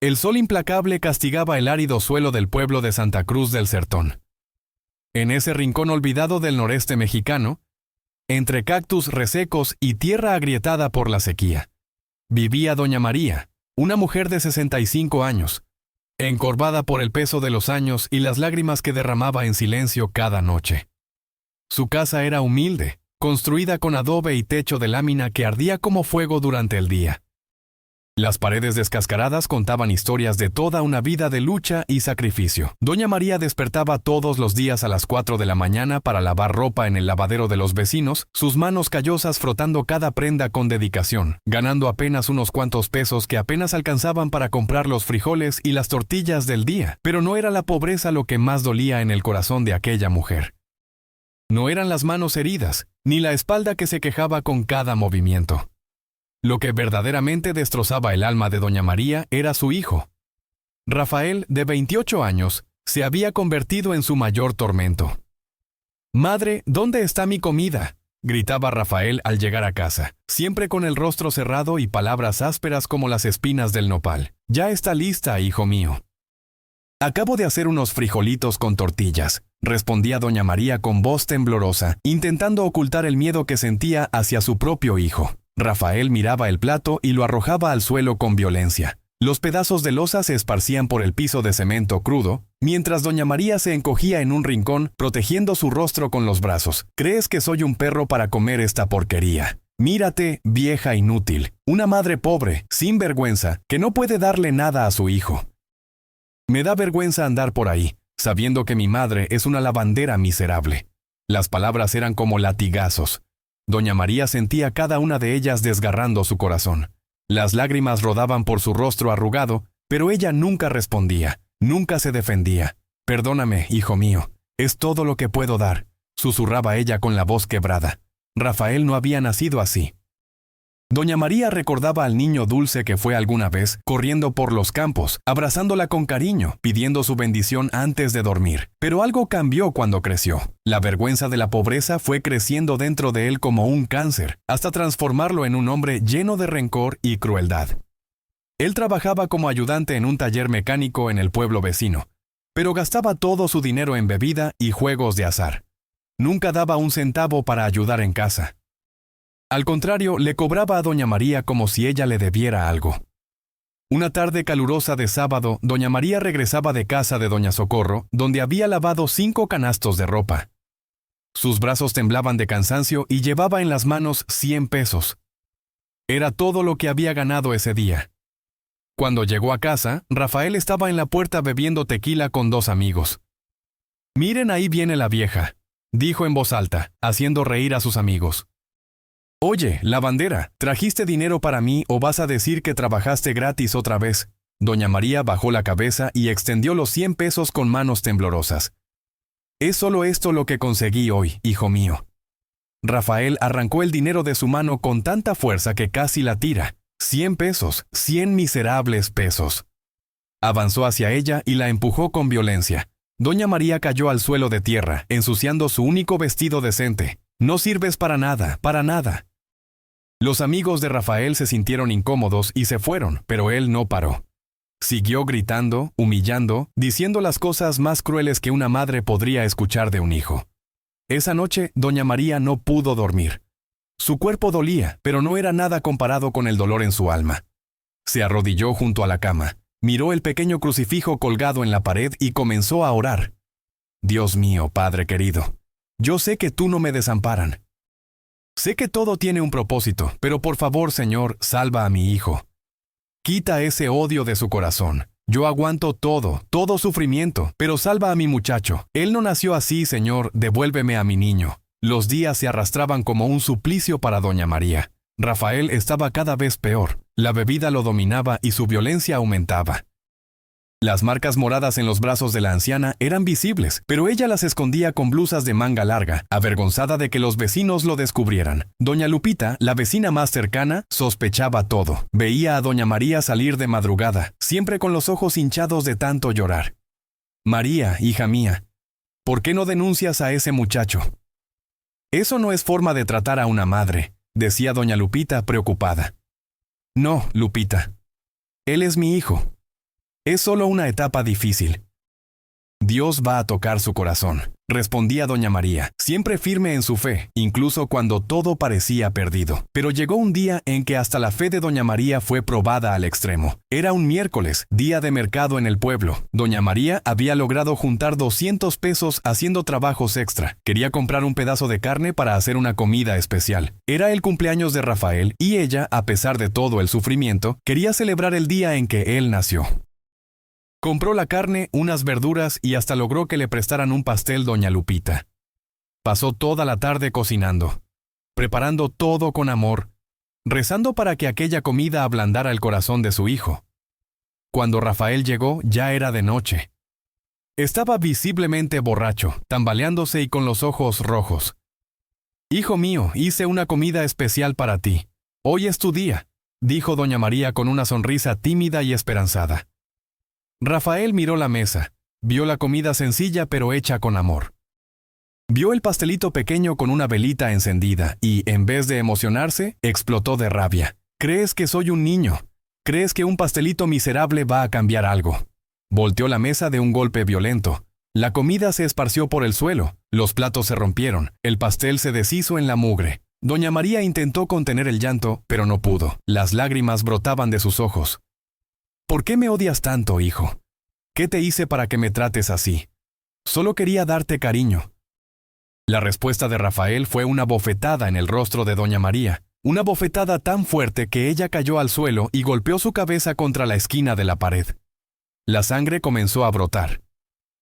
El sol implacable castigaba el árido suelo del pueblo de Santa Cruz del Sertón. En ese rincón olvidado del noreste mexicano, entre cactus resecos y tierra agrietada por la sequía, vivía doña María, una mujer de 65 años, encorvada por el peso de los años y las lágrimas que derramaba en silencio cada noche. Su casa era humilde, construida con adobe y techo de lámina que ardía como fuego durante el día. Las paredes descascaradas contaban historias de toda una vida de lucha y sacrificio. Doña María despertaba todos los días a las 4 de la mañana para lavar ropa en el lavadero de los vecinos, sus manos callosas frotando cada prenda con dedicación, ganando apenas unos cuantos pesos que apenas alcanzaban para comprar los frijoles y las tortillas del día. Pero no era la pobreza lo que más dolía en el corazón de aquella mujer. No eran las manos heridas, ni la espalda que se quejaba con cada movimiento. Lo que verdaderamente destrozaba el alma de doña María era su hijo. Rafael, de 28 años, se había convertido en su mayor tormento. «Madre, ¿dónde está mi comida?», gritaba Rafael al llegar a casa, siempre con el rostro cerrado y palabras ásperas como las espinas del nopal. «Ya está lista, hijo mío». «Acabo de hacer unos frijolitos con tortillas», respondía doña María con voz temblorosa, intentando ocultar el miedo que sentía hacia su propio hijo. Rafael miraba el plato y lo arrojaba al suelo con violencia. Los pedazos de loza se esparcían por el piso de cemento crudo, mientras doña María se encogía en un rincón, protegiendo su rostro con los brazos. «¿Crees que soy un perro para comer esta porquería? Mírate, vieja inútil, una madre pobre, sin vergüenza, que no puede darle nada a su hijo. Me da vergüenza andar por ahí, sabiendo que mi madre es una lavandera miserable». Las palabras eran como latigazos. Doña María sentía cada una de ellas desgarrando su corazón. Las lágrimas rodaban por su rostro arrugado, pero ella nunca respondía, nunca se defendía. «Perdóname, hijo mío, es todo lo que puedo dar», susurraba ella con la voz quebrada. Rafael no había nacido así. Doña María recordaba al niño dulce que fue alguna vez, corriendo por los campos, abrazándola con cariño, pidiendo su bendición antes de dormir. Pero algo cambió cuando creció. La vergüenza de la pobreza fue creciendo dentro de él como un cáncer, hasta transformarlo en un hombre lleno de rencor y crueldad. Él trabajaba como ayudante en un taller mecánico en el pueblo vecino, pero gastaba todo su dinero en bebida y juegos de azar. Nunca daba un centavo para ayudar en casa. Al contrario, le cobraba a doña María como si ella le debiera algo. Una tarde calurosa de sábado, doña María regresaba de casa de doña Socorro, donde había lavado 5 canastos de ropa. Sus brazos temblaban de cansancio y llevaba en las manos 100 pesos. Era todo lo que había ganado ese día. Cuando llegó a casa, Rafael estaba en la puerta bebiendo tequila con 2 amigos. «Miren, ahí viene la vieja», dijo en voz alta, haciendo reír a sus amigos. «Oye, lavandera, ¿trajiste dinero para mí o vas a decir que trabajaste gratis otra vez?». Doña María bajó la cabeza y extendió los 100 pesos con manos temblorosas. «Es solo esto lo que conseguí hoy, hijo mío». Rafael arrancó el dinero de su mano con tanta fuerza que casi la tira. 100 pesos, 100 miserables pesos. Avanzó hacia ella y la empujó con violencia. Doña María cayó al suelo de tierra, ensuciando su único vestido decente. «No sirves para nada, para nada». Los amigos de Rafael se sintieron incómodos y se fueron, pero él no paró. Siguió gritando, humillando, diciendo las cosas más crueles que una madre podría escuchar de un hijo. Esa noche, doña María no pudo dormir. Su cuerpo dolía, pero no era nada comparado con el dolor en su alma. Se arrodilló junto a la cama, miró el pequeño crucifijo colgado en la pared y comenzó a orar. «Dios mío, Padre querido, yo sé que tú no me desamparan. Sé que todo tiene un propósito, pero por favor, Señor, salva a mi hijo. Quita ese odio de su corazón. Yo aguanto todo sufrimiento, pero salva a mi muchacho. Él no nació así, Señor, devuélveme a mi niño». Los días se arrastraban como un suplicio para doña María. Rafael estaba cada vez peor. La bebida lo dominaba y su violencia aumentaba. Las marcas moradas en los brazos de la anciana eran visibles, pero ella las escondía con blusas de manga larga, avergonzada de que los vecinos lo descubrieran. Doña Lupita, la vecina más cercana, sospechaba todo. Veía a doña María salir de madrugada, siempre con los ojos hinchados de tanto llorar. «María, hija mía, ¿por qué no denuncias a ese muchacho?». «Eso no es forma de tratar a una madre», decía doña Lupita preocupada. «No, Lupita. Él es mi hijo. Es solo una etapa difícil. Dios va a tocar su corazón, respondía doña María, siempre firme en su fe, incluso cuando todo parecía perdido. Pero llegó un día en que hasta la fe de doña María fue probada al extremo. Era un miércoles, día de mercado en el pueblo. Doña María había logrado juntar 200 pesos haciendo trabajos extra. Quería comprar un pedazo de carne para hacer una comida especial. Era el cumpleaños de Rafael y ella, a pesar de todo el sufrimiento, quería celebrar el día en que él nació. Compró la carne, unas verduras y hasta logró que le prestaran un pastel doña Lupita. Pasó toda la tarde cocinando, preparando todo con amor, rezando para que aquella comida ablandara el corazón de su hijo. Cuando Rafael llegó, ya era de noche. Estaba visiblemente borracho, tambaleándose y con los ojos rojos. «Hijo mío, hice una comida especial para ti. Hoy es tu día», dijo doña María con una sonrisa tímida y esperanzada. Rafael miró la mesa, vio la comida sencilla pero hecha con amor. Vio el pastelito pequeño con una velita encendida y, en vez de emocionarse, explotó de rabia. «¿Crees que soy un niño? ¿Crees que un pastelito miserable va a cambiar algo?» Volteó la mesa de un golpe violento. La comida se esparció por el suelo, los platos se rompieron, el pastel se deshizo en la mugre. Doña María intentó contener el llanto, pero no pudo. Las lágrimas brotaban de sus ojos. «¿Por qué me odias tanto, hijo? ¿Qué te hice para que me trates así? Solo quería darte cariño». La respuesta de Rafael fue una bofetada en el rostro de doña María, una bofetada tan fuerte que ella cayó al suelo y golpeó su cabeza contra la esquina de la pared. La sangre comenzó a brotar.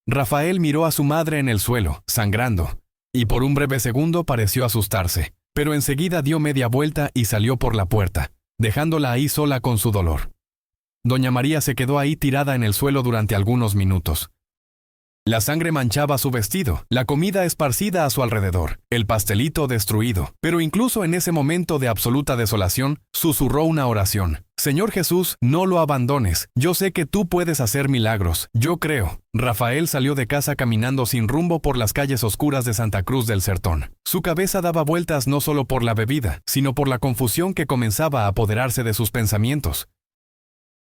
Rafael miró a su madre en el suelo, sangrando, y por un breve segundo pareció asustarse, pero enseguida dio media vuelta y salió por la puerta, dejándola ahí sola con su dolor. Doña María se quedó ahí tirada en el suelo durante algunos minutos. La sangre manchaba su vestido, la comida esparcida a su alrededor, el pastelito destruido. Pero incluso en ese momento de absoluta desolación, susurró una oración. «Señor Jesús, no lo abandones. Yo sé que tú puedes hacer milagros. Yo creo». Rafael salió de casa caminando sin rumbo por las calles oscuras de Santa Cruz del Sertón. Su cabeza daba vueltas no solo por la bebida, sino por la confusión que comenzaba a apoderarse de sus pensamientos.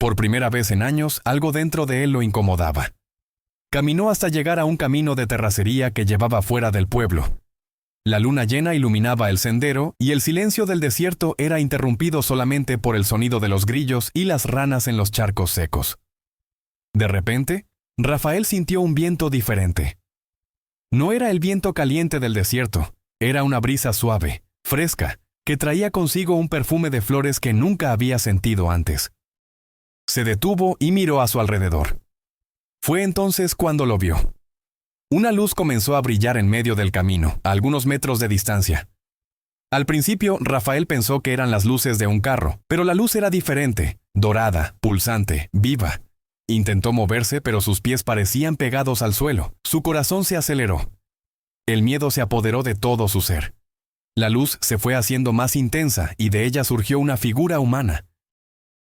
Por primera vez en años, algo dentro de él lo incomodaba. Caminó hasta llegar a un camino de terracería que llevaba fuera del pueblo. La luna llena iluminaba el sendero y el silencio del desierto era interrumpido solamente por el sonido de los grillos y las ranas en los charcos secos. De repente, Rafael sintió un viento diferente. No era el viento caliente del desierto, era una brisa suave, fresca, que traía consigo un perfume de flores que nunca había sentido antes. Se detuvo y miró a su alrededor. Fue entonces cuando lo vio. Una luz comenzó a brillar en medio del camino, a algunos metros de distancia. Al principio, Rafael pensó que eran las luces de un carro, pero la luz era diferente, dorada, pulsante, viva. Intentó moverse, pero sus pies parecían pegados al suelo. Su corazón se aceleró. El miedo se apoderó de todo su ser. La luz se fue haciendo más intensa y de ella surgió una figura humana.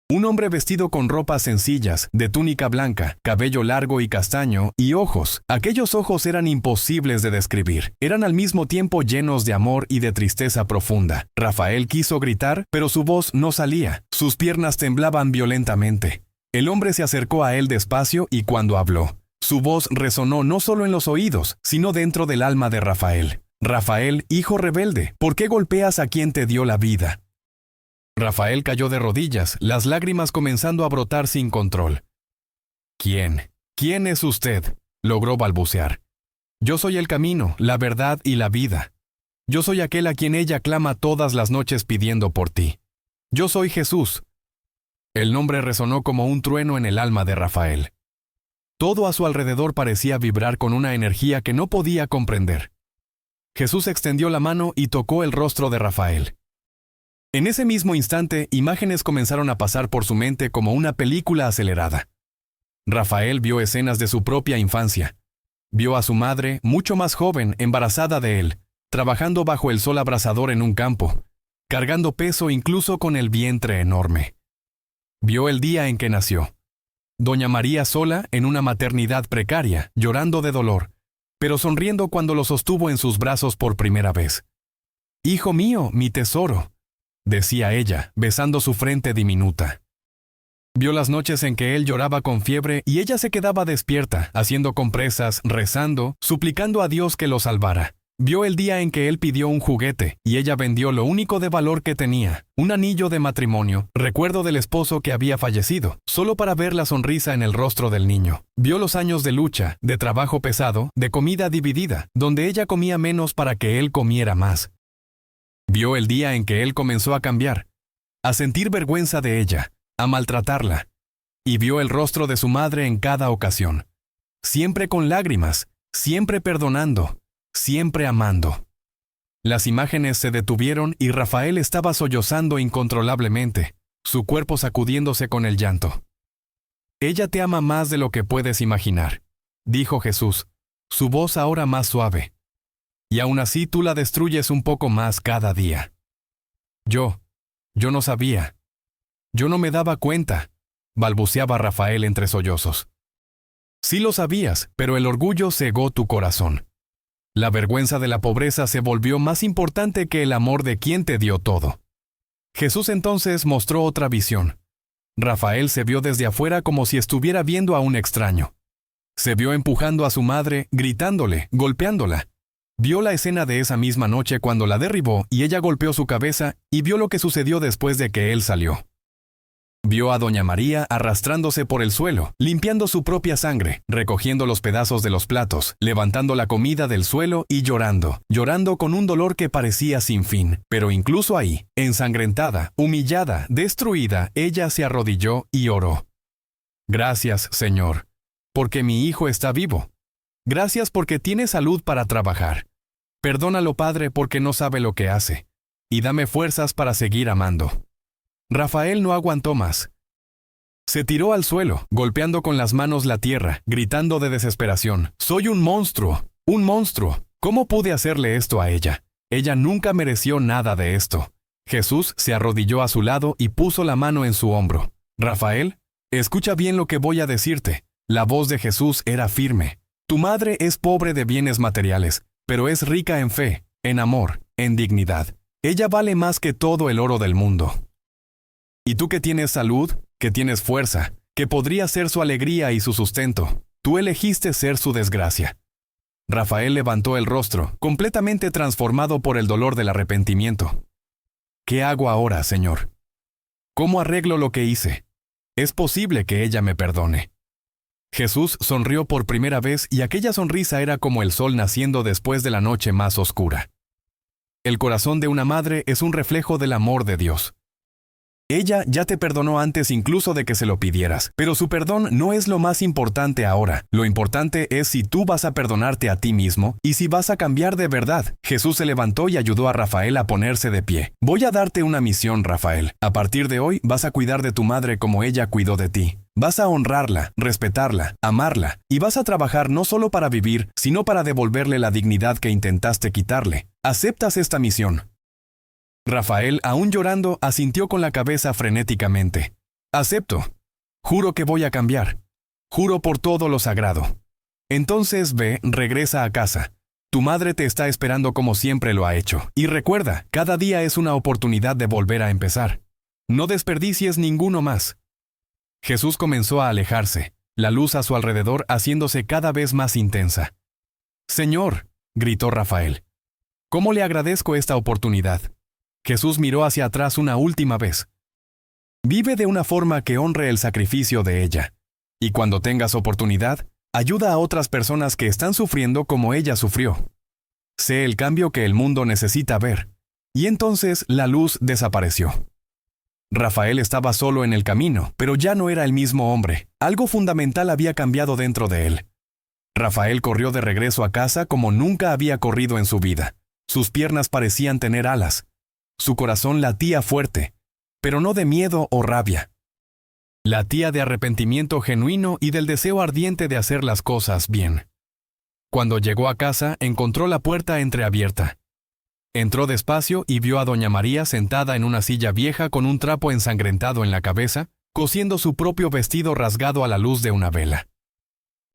Un hombre vestido con ropas sencillas, de túnica blanca, cabello largo y castaño, y ojos. Aquellos ojos eran imposibles de describir. Eran al mismo tiempo llenos de amor y de tristeza profunda. Rafael quiso gritar, pero su voz no salía. Sus piernas temblaban violentamente. El hombre se acercó a él despacio y cuando habló, su voz resonó no solo en los oídos, sino dentro del alma de Rafael. «Rafael, hijo rebelde, ¿por qué golpeas a quien te dio la vida?» Rafael cayó de rodillas, las lágrimas comenzando a brotar sin control. «¿Quién? ¿Quién es usted?», logró balbucear. «Yo soy el camino, la verdad y la vida. Yo soy aquel a quien ella clama todas las noches pidiendo por ti. Yo soy Jesús». El nombre resonó como un trueno en el alma de Rafael. Todo a su alrededor parecía vibrar con una energía que no podía comprender. Jesús extendió la mano y tocó el rostro de Rafael. En ese mismo instante, imágenes comenzaron a pasar por su mente como una película acelerada. Rafael vio escenas de su propia infancia. Vio a su madre, mucho más joven, embarazada de él, trabajando bajo el sol abrasador en un campo, cargando peso incluso con el vientre enorme. Vio el día en que nació. Doña María sola en una maternidad precaria, llorando de dolor, pero sonriendo cuando lo sostuvo en sus brazos por primera vez. «Hijo mío, mi tesoro», decía ella, besando su frente diminuta. Vio las noches en que él lloraba con fiebre y ella se quedaba despierta, haciendo compresas, rezando, suplicando a Dios que lo salvara. Vio el día en que él pidió un juguete y ella vendió lo único de valor que tenía, un anillo de matrimonio, recuerdo del esposo que había fallecido, solo para ver la sonrisa en el rostro del niño. Vio los años de lucha, de trabajo pesado, de comida dividida, donde ella comía menos para que él comiera más. Vio el día en que él comenzó a cambiar, a sentir vergüenza de ella, a maltratarla, y vio el rostro de su madre en cada ocasión, siempre con lágrimas, siempre perdonando, siempre amando. Las imágenes se detuvieron y Rafael estaba sollozando incontrolablemente, su cuerpo sacudiéndose con el llanto. «Ella te ama más de lo que puedes imaginar», dijo Jesús, su voz ahora más suave. «Y aún así tú la destruyes un poco más cada día». Yo no sabía. Yo no me daba cuenta», balbuceaba Rafael entre sollozos. «Sí lo sabías, pero el orgullo cegó tu corazón. La vergüenza de la pobreza se volvió más importante que el amor de quien te dio todo». Jesús entonces mostró otra visión. Rafael se vio desde afuera como si estuviera viendo a un extraño. Se vio empujando a su madre, gritándole, golpeándola. Vio la escena de esa misma noche cuando la derribó y ella golpeó su cabeza y vio lo que sucedió después de que él salió. Vio a doña María arrastrándose por el suelo, limpiando su propia sangre, recogiendo los pedazos de los platos, levantando la comida del suelo y llorando con un dolor que parecía sin fin. Pero incluso ahí, ensangrentada, humillada, destruida, ella se arrodilló y oró. «Gracias, Señor, porque mi hijo está vivo. Gracias porque tiene salud para trabajar. Perdónalo, Padre, porque no sabe lo que hace. Y dame fuerzas para seguir amando». Rafael no aguantó más. Se tiró al suelo, golpeando con las manos la tierra, gritando de desesperación. «¡Soy un monstruo! ¡Un monstruo! ¿Cómo pude hacerle esto a ella? Ella nunca mereció nada de esto». Jesús se arrodilló a su lado y puso la mano en su hombro. «Rafael, escucha bien lo que voy a decirte». La voz de Jesús era firme. «Tu madre es pobre de bienes materiales, pero es rica en fe, en amor, en dignidad. Ella vale más que todo el oro del mundo. Y tú que tienes salud, que tienes fuerza, que podría ser su alegría y su sustento, tú elegiste ser su desgracia». Rafael levantó el rostro, completamente transformado por el dolor del arrepentimiento. «¿Qué hago ahora, Señor? ¿Cómo arreglo lo que hice? Es posible que ella me perdone». Jesús sonrió por primera vez y aquella sonrisa era como el sol naciendo después de la noche más oscura. El corazón de una madre es un reflejo del amor de Dios. Ella ya te perdonó antes incluso de que se lo pidieras, pero su perdón no es lo más importante ahora. Lo importante es si tú vas a perdonarte a ti mismo y si vas a cambiar de verdad. Jesús se levantó y ayudó a Rafael a ponerse de pie. «Voy a darte una misión, Rafael. A partir de hoy vas a cuidar de tu madre como ella cuidó de ti. Vas a honrarla, respetarla, amarla, y vas a trabajar no solo para vivir, sino para devolverle la dignidad que intentaste quitarle. ¿Aceptas esta misión?». Rafael, aún llorando, asintió con la cabeza frenéticamente. «Acepto. Juro que voy a cambiar. Juro por todo lo sagrado». «Entonces ve, regresa a casa. Tu madre te está esperando como siempre lo ha hecho. Y recuerda, cada día es una oportunidad de volver a empezar. No desperdicies ninguno más». Jesús comenzó a alejarse, la luz a su alrededor haciéndose cada vez más intensa. «Señor», gritó Rafael, «¿cómo le agradezco esta oportunidad?». Jesús miró hacia atrás una última vez. «Vive de una forma que honre el sacrificio de ella. Y cuando tengas oportunidad, ayuda a otras personas que están sufriendo como ella sufrió. Sé el cambio que el mundo necesita ver». Y entonces la luz desapareció. Rafael estaba solo en el camino, pero ya no era el mismo hombre. Algo fundamental había cambiado dentro de él. Rafael corrió de regreso a casa como nunca había corrido en su vida. Sus piernas parecían tener alas. Su corazón latía fuerte, pero no de miedo o rabia. Latía de arrepentimiento genuino y del deseo ardiente de hacer las cosas bien. Cuando llegó a casa, encontró la puerta entreabierta. Entró despacio y vio a doña María sentada en una silla vieja con un trapo ensangrentado en la cabeza, cosiendo su propio vestido rasgado a la luz de una vela.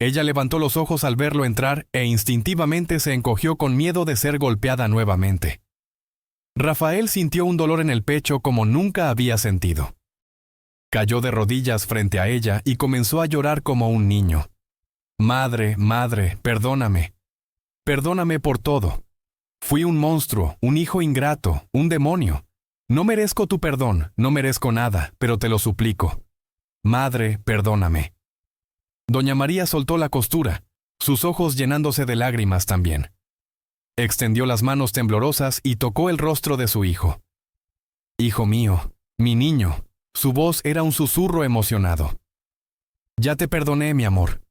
Ella levantó los ojos al verlo entrar e instintivamente se encogió con miedo de ser golpeada nuevamente. Rafael sintió un dolor en el pecho como nunca había sentido. Cayó de rodillas frente a ella y comenzó a llorar como un niño. Madre, madre, perdóname. Perdóname por todo. Fui un monstruo, un hijo ingrato, un demonio. No merezco tu perdón, no merezco nada, pero te lo suplico. Madre, perdóname. Doña María soltó la costura, sus ojos llenándose de lágrimas también. Extendió las manos temblorosas y tocó el rostro de su hijo. Hijo mío, mi niño. Su voz era un susurro emocionado. Ya te perdoné, mi amor.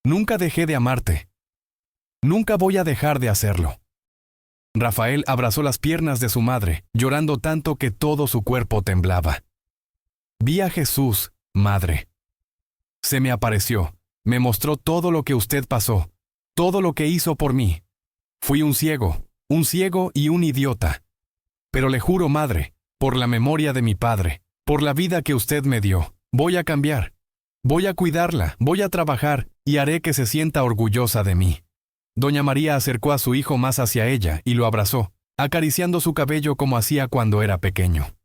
Nunca dejé de amarte. Nunca voy a dejar de hacerlo. Rafael abrazó las piernas de su madre, llorando tanto que todo su cuerpo temblaba. Vi a Jesús, madre. Se me apareció, me mostró todo lo que usted pasó, todo lo que hizo por mí. Fui un ciego y un idiota. Pero le juro, madre, por la memoria de mi padre, por la vida que usted me dio, voy a cambiar. Voy a cuidarla, voy a trabajar y haré que se sienta orgullosa de mí. Doña María acercó a su hijo más hacia ella y lo abrazó, acariciando su cabello como hacía cuando era pequeño.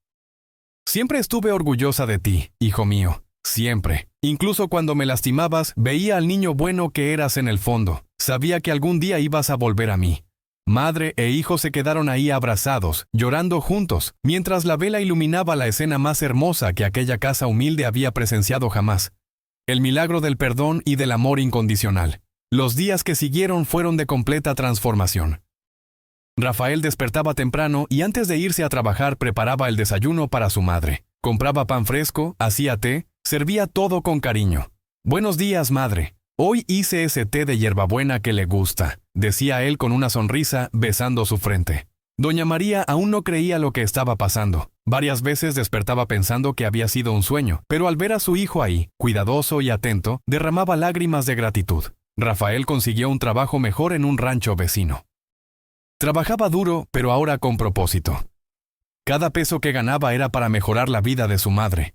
Siempre estuve orgullosa de ti, hijo mío, siempre. Incluso cuando me lastimabas, veía al niño bueno que eras en el fondo. Sabía que algún día ibas a volver a mí. Madre e hijo se quedaron ahí abrazados, llorando juntos, mientras la vela iluminaba la escena más hermosa que aquella casa humilde había presenciado jamás. El milagro del perdón y del amor incondicional. Los días que siguieron fueron de completa transformación. Rafael despertaba temprano y antes de irse a trabajar preparaba el desayuno para su madre. Compraba pan fresco, hacía té, servía todo con cariño. Buenos días, madre. Hoy hice ese té de hierbabuena que le gusta, decía él con una sonrisa, besando su frente. Doña María aún no creía lo que estaba pasando. Varias veces despertaba pensando que había sido un sueño, pero al ver a su hijo ahí, cuidadoso y atento, derramaba lágrimas de gratitud. Rafael consiguió un trabajo mejor en un rancho vecino. Trabajaba duro, pero ahora con propósito. Cada peso que ganaba era para mejorar la vida de su madre.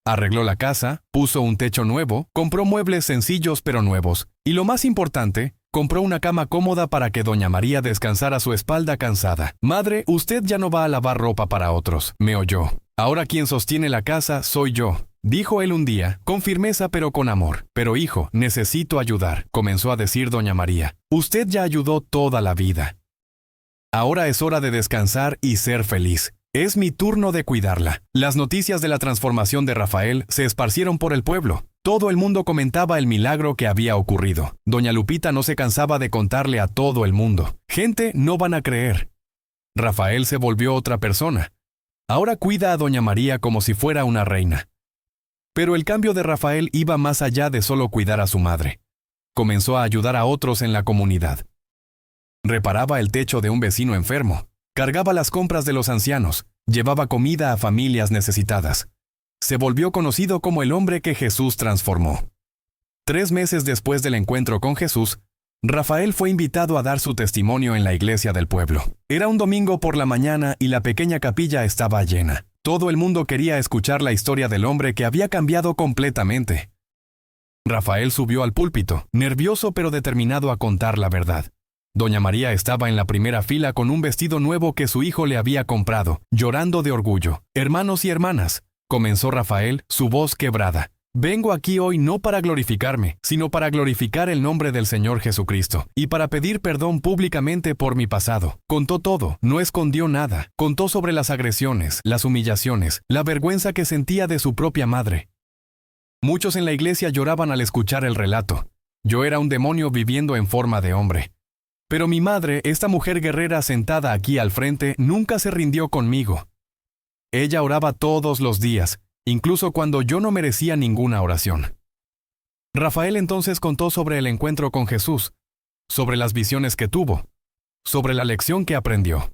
Arregló la casa, puso un techo nuevo, compró muebles sencillos pero nuevos, y lo más importante, compró una cama cómoda para que doña María descansara su espalda cansada. Madre, usted ya no va a lavar ropa para otros, me oyó. Ahora quien sostiene la casa soy yo, dijo él un día, con firmeza pero con amor. Pero hijo, necesito ayudar, comenzó a decir doña María. Usted ya ayudó toda la vida. Ahora es hora de descansar y ser feliz. Es mi turno de cuidarla. Las noticias de la transformación de Rafael se esparcieron por el pueblo. Todo el mundo comentaba el milagro que había ocurrido. Doña Lupita no se cansaba de contarle a todo el mundo. Gente, no van a creer. Rafael se volvió otra persona. Ahora cuida a doña María como si fuera una reina. Pero el cambio de Rafael iba más allá de solo cuidar a su madre. Comenzó a ayudar a otros en la comunidad. Reparaba el techo de un vecino enfermo. Cargaba las compras de los ancianos, llevaba comida a familias necesitadas. Se volvió conocido como el hombre que Jesús transformó. 3 meses después del encuentro con Jesús, Rafael fue invitado a dar su testimonio en la iglesia del pueblo. Era un domingo por la mañana y la pequeña capilla estaba llena. Todo el mundo quería escuchar la historia del hombre que había cambiado completamente. Rafael subió al púlpito, nervioso pero determinado a contar la verdad. Doña María estaba en la primera fila con un vestido nuevo que su hijo le había comprado, llorando de orgullo. Hermanos y hermanas, comenzó Rafael, su voz quebrada. Vengo aquí hoy no para glorificarme, sino para glorificar el nombre del Señor Jesucristo, y para pedir perdón públicamente por mi pasado. Contó todo, no escondió nada. Contó sobre las agresiones, las humillaciones, la vergüenza que sentía de su propia madre. Muchos en la iglesia lloraban al escuchar el relato. Yo era un demonio viviendo en forma de hombre. Pero mi madre, esta mujer guerrera sentada aquí al frente, nunca se rindió conmigo. Ella oraba todos los días, incluso cuando yo no merecía ninguna oración. Rafael entonces contó sobre el encuentro con Jesús, sobre las visiones que tuvo, sobre la lección que aprendió.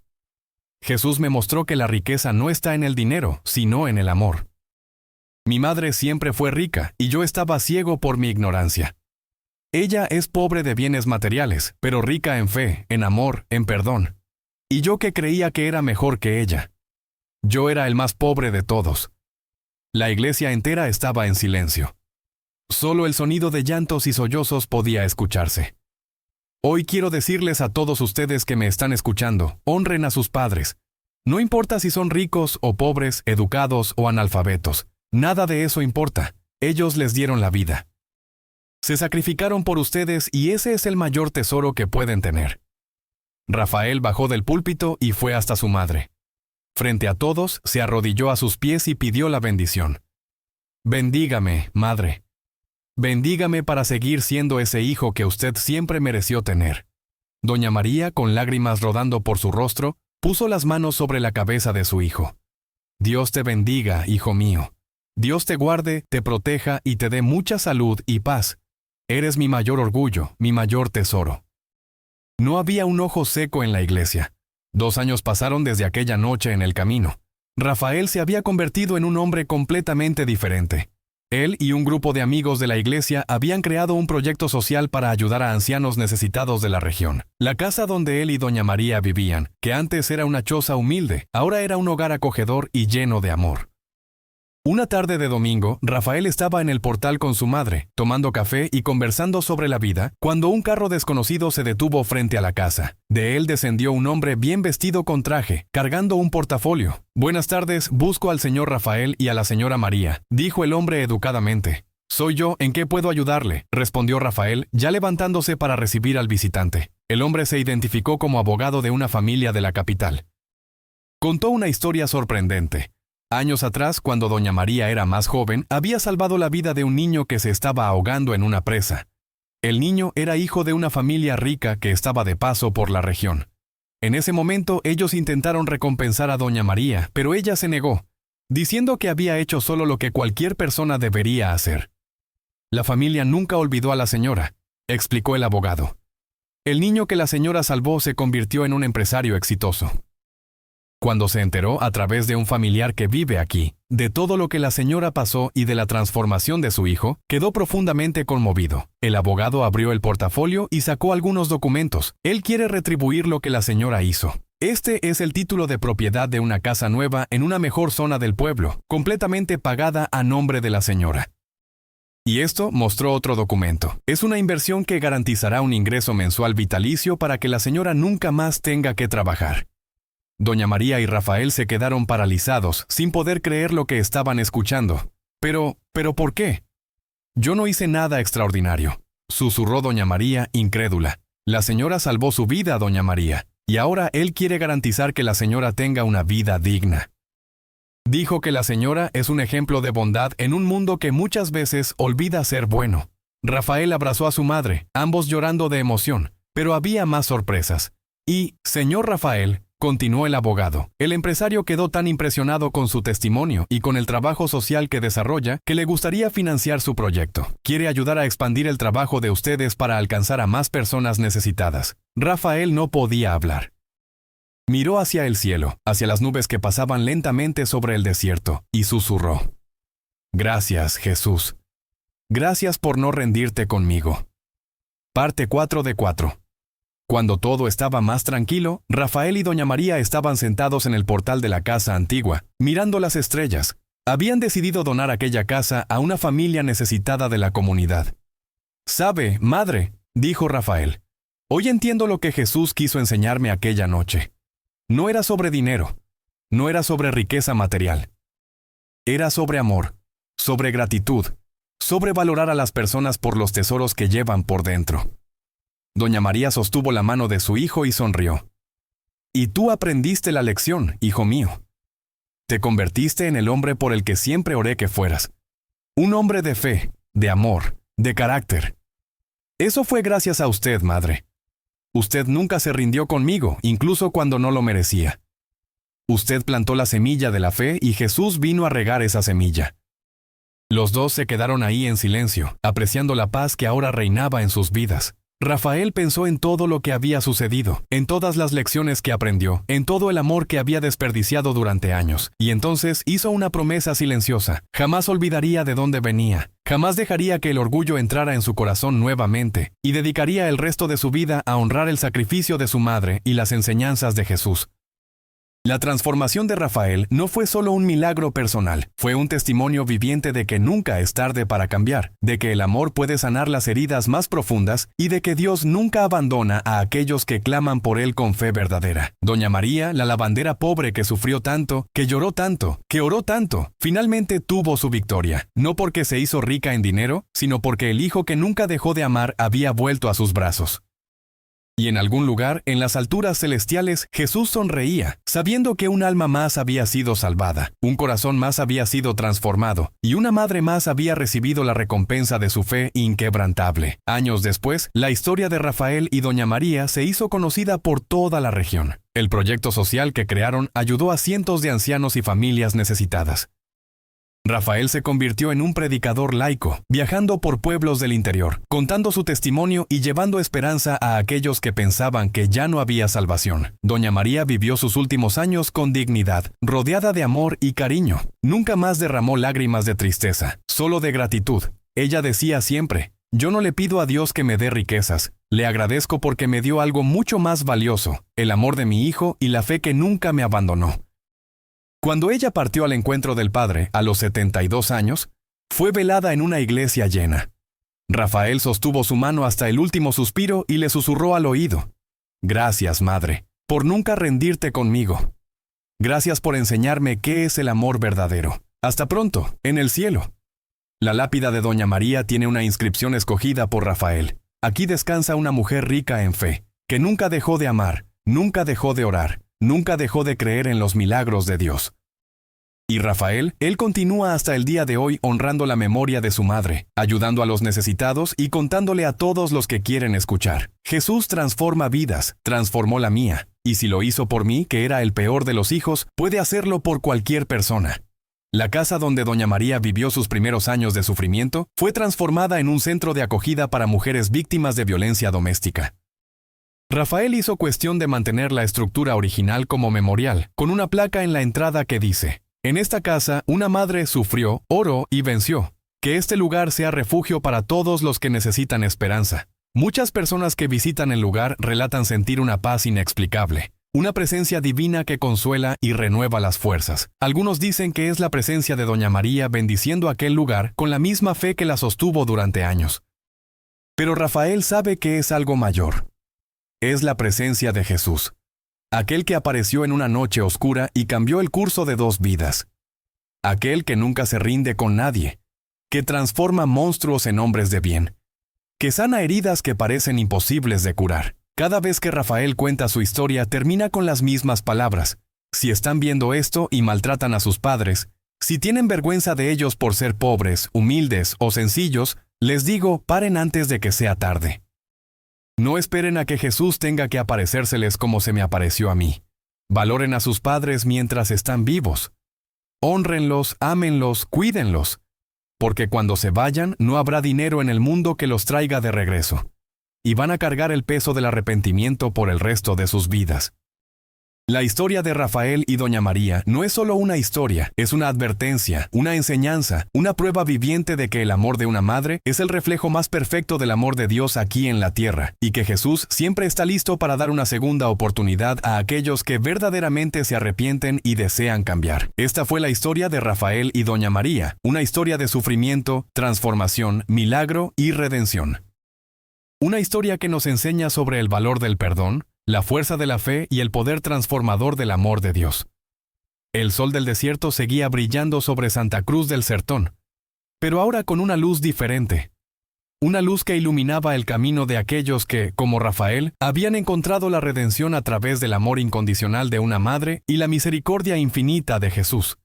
Jesús me mostró que la riqueza no está en el dinero, sino en el amor. Mi madre siempre fue rica y yo estaba ciego por mi ignorancia. Ella es pobre de bienes materiales, pero rica en fe, en amor, en perdón. Y yo que creía que era mejor que ella. Yo era el más pobre de todos. La iglesia entera estaba en silencio. Solo el sonido de llantos y sollozos podía escucharse. Hoy quiero decirles a todos ustedes que me están escuchando, honren a sus padres. No importa si son ricos o pobres, educados o analfabetos. Nada de eso importa. Ellos les dieron la vida. Se sacrificaron por ustedes y ese es el mayor tesoro que pueden tener. Rafael bajó del púlpito y fue hasta su madre. Frente a todos, se arrodilló a sus pies y pidió la bendición. Bendígame, madre. Bendígame para seguir siendo ese hijo que usted siempre mereció tener. Doña María, con lágrimas rodando por su rostro, puso las manos sobre la cabeza de su hijo. Dios te bendiga, hijo mío. Dios te guarde, te proteja y te dé mucha salud y paz. Eres mi mayor orgullo, mi mayor tesoro. No había un ojo seco en la iglesia. 2 años pasaron desde aquella noche en el camino. Rafael se había convertido en un hombre completamente diferente. Él y un grupo de amigos de la iglesia habían creado un proyecto social para ayudar a ancianos necesitados de la región. La casa donde él y doña María vivían, que antes era una choza humilde, ahora era un hogar acogedor y lleno de amor. Una tarde de domingo, Rafael estaba en el portal con su madre, tomando café y conversando sobre la vida, cuando un carro desconocido se detuvo frente a la casa. De él descendió un hombre bien vestido con traje, cargando un portafolio. «Buenas tardes, busco al señor Rafael y a la señora María», dijo el hombre educadamente. «Soy yo, ¿en qué puedo ayudarle?», respondió Rafael, ya levantándose para recibir al visitante. El hombre se identificó como abogado de una familia de la capital. Contó una historia sorprendente. Años atrás, cuando doña María era más joven, había salvado la vida de un niño que se estaba ahogando en una presa. El niño era hijo de una familia rica que estaba de paso por la región. En ese momento ellos intentaron recompensar a doña María, pero ella se negó, diciendo que había hecho solo lo que cualquier persona debería hacer. La familia nunca olvidó a la señora, explicó el abogado. El niño que la señora salvó se convirtió en un empresario exitoso. Cuando se enteró, a través de un familiar que vive aquí, de todo lo que la señora pasó y de la transformación de su hijo, quedó profundamente conmovido. El abogado abrió el portafolio y sacó algunos documentos. Él quiere retribuir lo que la señora hizo. Este es el título de propiedad de una casa nueva en una mejor zona del pueblo, completamente pagada a nombre de la señora. Y esto, mostró otro documento. Es una inversión que garantizará un ingreso mensual vitalicio para que la señora nunca más tenga que trabajar. Doña María y Rafael se quedaron paralizados, sin poder creer lo que estaban escuchando. ¿Pero por qué? Yo no hice nada extraordinario, susurró doña María, incrédula. La señora salvó su vida a doña María, y ahora él quiere garantizar que la señora tenga una vida digna. Dijo que la señora es un ejemplo de bondad en un mundo que muchas veces olvida ser bueno. Rafael abrazó a su madre, ambos llorando de emoción, pero había más sorpresas. Y, señor Rafael, continuó el abogado, el empresario quedó tan impresionado con su testimonio y con el trabajo social que desarrolla que le gustaría financiar su proyecto. Quiere ayudar a expandir el trabajo de ustedes para alcanzar a más personas necesitadas. Rafael no podía hablar. Miró hacia el cielo, hacia las nubes que pasaban lentamente sobre el desierto, y susurró. Gracias, Jesús. Gracias por no rendirte conmigo. Parte 4 de 4. Cuando todo estaba más tranquilo, Rafael y doña María estaban sentados en el portal de la casa antigua, mirando las estrellas. Habían decidido donar aquella casa a una familia necesitada de la comunidad. «Sabe, madre», dijo Rafael, «hoy entiendo lo que Jesús quiso enseñarme aquella noche. No era sobre dinero, no era sobre riqueza material. Era sobre amor, sobre gratitud, sobre valorar a las personas por los tesoros que llevan por dentro». Doña María sostuvo la mano de su hijo y sonrió. «Y tú aprendiste la lección, hijo mío. Te convertiste en el hombre por el que siempre oré que fueras. Un hombre de fe, de amor, de carácter. Eso fue gracias a usted, madre. Usted nunca se rindió conmigo, incluso cuando no lo merecía. Usted plantó la semilla de la fe y Jesús vino a regar esa semilla». Los dos se quedaron ahí en silencio, apreciando la paz que ahora reinaba en sus vidas. Rafael pensó en todo lo que había sucedido, en todas las lecciones que aprendió, en todo el amor que había desperdiciado durante años, y entonces hizo una promesa silenciosa. Jamás olvidaría de dónde venía, jamás dejaría que el orgullo entrara en su corazón nuevamente, y dedicaría el resto de su vida a honrar el sacrificio de su madre y las enseñanzas de Jesús. La transformación de Rafael no fue solo un milagro personal, fue un testimonio viviente de que nunca es tarde para cambiar, de que el amor puede sanar las heridas más profundas y de que Dios nunca abandona a aquellos que claman por Él con fe verdadera. Doña María, la lavandera pobre que sufrió tanto, que lloró tanto, que oró tanto, finalmente tuvo su victoria, no porque se hizo rica en dinero, sino porque el hijo que nunca dejó de amar había vuelto a sus brazos. Y en algún lugar, en las alturas celestiales, Jesús sonreía, sabiendo que un alma más había sido salvada, un corazón más había sido transformado, y una madre más había recibido la recompensa de su fe inquebrantable. Años después, la historia de Rafael y Doña María se hizo conocida por toda la región. El proyecto social que crearon ayudó a cientos de ancianos y familias necesitadas. Rafael se convirtió en un predicador laico, viajando por pueblos del interior, contando su testimonio y llevando esperanza a aquellos que pensaban que ya no había salvación. Doña María vivió sus últimos años con dignidad, rodeada de amor y cariño. Nunca más derramó lágrimas de tristeza, solo de gratitud. Ella decía siempre: «Yo no le pido a Dios que me dé riquezas, le agradezco porque me dio algo mucho más valioso, el amor de mi hijo y la fe que nunca me abandonó». Cuando ella partió al encuentro del Padre, a los 72 años, fue velada en una iglesia llena. Rafael sostuvo su mano hasta el último suspiro y le susurró al oído: «Gracias, Madre, por nunca rendirte conmigo. Gracias por enseñarme qué es el amor verdadero. Hasta pronto, en el cielo». La lápida de Doña María tiene una inscripción escogida por Rafael. Aquí descansa una mujer rica en fe, que nunca dejó de amar, nunca dejó de orar, nunca dejó de creer en los milagros de Dios. Y Rafael, él continúa hasta el día de hoy honrando la memoria de su madre, ayudando a los necesitados y contándole a todos los que quieren escuchar. Jesús transforma vidas, transformó la mía, y si lo hizo por mí, que era el peor de los hijos, puede hacerlo por cualquier persona. La casa donde Doña María vivió sus primeros años de sufrimiento fue transformada en un centro de acogida para mujeres víctimas de violencia doméstica. Rafael hizo cuestión de mantener la estructura original como memorial, con una placa en la entrada que dice: «En esta casa, una madre sufrió, oró y venció. Que este lugar sea refugio para todos los que necesitan esperanza». Muchas personas que visitan el lugar relatan sentir una paz inexplicable, una presencia divina que consuela y renueva las fuerzas. Algunos dicen que es la presencia de Doña María bendiciendo aquel lugar con la misma fe que la sostuvo durante años. Pero Rafael sabe que es algo mayor. Es la presencia de Jesús, aquel que apareció en una noche oscura y cambió el curso de 2 vidas. Aquel que nunca se rinde con nadie, que transforma monstruos en hombres de bien, que sana heridas que parecen imposibles de curar. Cada vez que Rafael cuenta su historia termina con las mismas palabras: «Si están viendo esto y maltratan a sus padres, si tienen vergüenza de ellos por ser pobres, humildes o sencillos, les digo, paren antes de que sea tarde. No esperen a que Jesús tenga que aparecérseles como se me apareció a mí. Valoren a sus padres mientras están vivos. Hónrenlos, ámenlos, cuídenlos, porque cuando se vayan no habrá dinero en el mundo que los traiga de regreso, y van a cargar el peso del arrepentimiento por el resto de sus vidas». La historia de Rafael y Doña María no es solo una historia, es una advertencia, una enseñanza, una prueba viviente de que el amor de una madre es el reflejo más perfecto del amor de Dios aquí en la tierra, y que Jesús siempre está listo para dar una segunda oportunidad a aquellos que verdaderamente se arrepienten y desean cambiar. Esta fue la historia de Rafael y Doña María, una historia de sufrimiento, transformación, milagro y redención. Una historia que nos enseña sobre el valor del perdón, la fuerza de la fe y el poder transformador del amor de Dios. El sol del desierto seguía brillando sobre Santa Cruz del Sertón, pero ahora con una luz diferente. Una luz que iluminaba el camino de aquellos que, como Rafael, habían encontrado la redención a través del amor incondicional de una madre y la misericordia infinita de Jesús.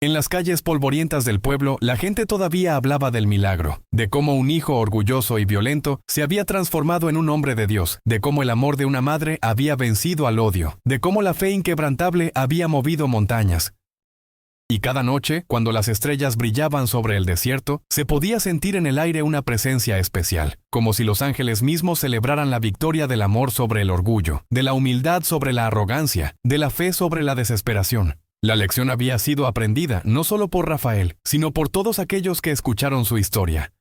En las calles polvorientas del pueblo, la gente todavía hablaba del milagro, de cómo un hijo orgulloso y violento se había transformado en un hombre de Dios, de cómo el amor de una madre había vencido al odio, de cómo la fe inquebrantable había movido montañas. Y cada noche, cuando las estrellas brillaban sobre el desierto, se podía sentir en el aire una presencia especial, como si los ángeles mismos celebraran la victoria del amor sobre el orgullo, de la humildad sobre la arrogancia, de la fe sobre la desesperación. La lección había sido aprendida no solo por Rafael, sino por todos aquellos que escucharon su historia.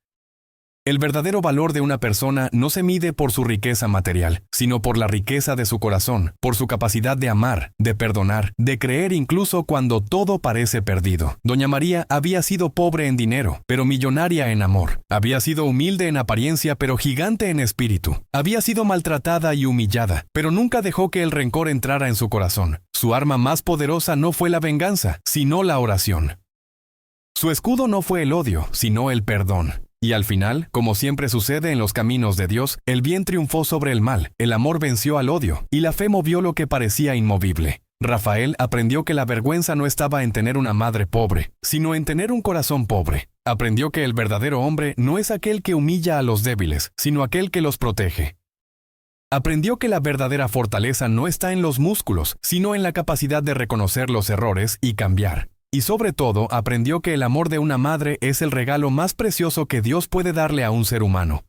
El verdadero valor de una persona no se mide por su riqueza material, sino por la riqueza de su corazón, por su capacidad de amar, de perdonar, de creer incluso cuando todo parece perdido. Doña María había sido pobre en dinero, pero millonaria en amor. Había sido humilde en apariencia, pero gigante en espíritu. Había sido maltratada y humillada, pero nunca dejó que el rencor entrara en su corazón. Su arma más poderosa no fue la venganza, sino la oración. Su escudo no fue el odio, sino el perdón. Y al final, como siempre sucede en los caminos de Dios, el bien triunfó sobre el mal, el amor venció al odio, y la fe movió lo que parecía inmovible. Rafael aprendió que la vergüenza no estaba en tener una madre pobre, sino en tener un corazón pobre. Aprendió que el verdadero hombre no es aquel que humilla a los débiles, sino aquel que los protege. Aprendió que la verdadera fortaleza no está en los músculos, sino en la capacidad de reconocer los errores y cambiar. Y sobre todo, aprendió que el amor de una madre es el regalo más precioso que Dios puede darle a un ser humano.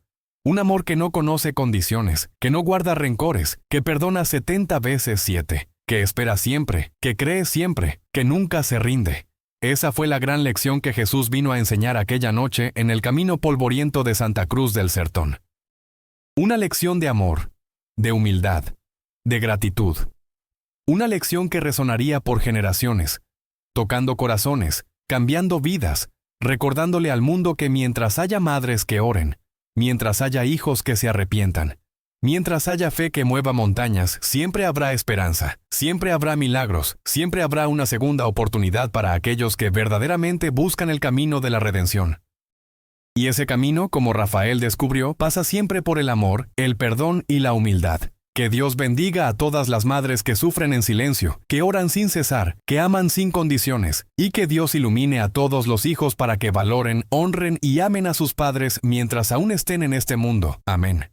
Un amor que no conoce condiciones, que no guarda rencores, que perdona 70 veces 7, que espera siempre, que cree siempre, que nunca se rinde. Esa fue la gran lección que Jesús vino a enseñar aquella noche en el camino polvoriento de Santa Cruz del Sertón. Una lección de amor, de humildad, de gratitud. Una lección que resonaría por generaciones, tocando corazones, cambiando vidas, recordándole al mundo que mientras haya madres que oren, mientras haya hijos que se arrepientan, mientras haya fe que mueva montañas, siempre habrá esperanza, siempre habrá milagros, siempre habrá una segunda oportunidad para aquellos que verdaderamente buscan el camino de la redención. Y ese camino, como Rafael descubrió, pasa siempre por el amor, el perdón y la humildad. Que Dios bendiga a todas las madres que sufren en silencio, que oran sin cesar, que aman sin condiciones, y que Dios ilumine a todos los hijos para que valoren, honren y amen a sus padres mientras aún estén en este mundo. Amén.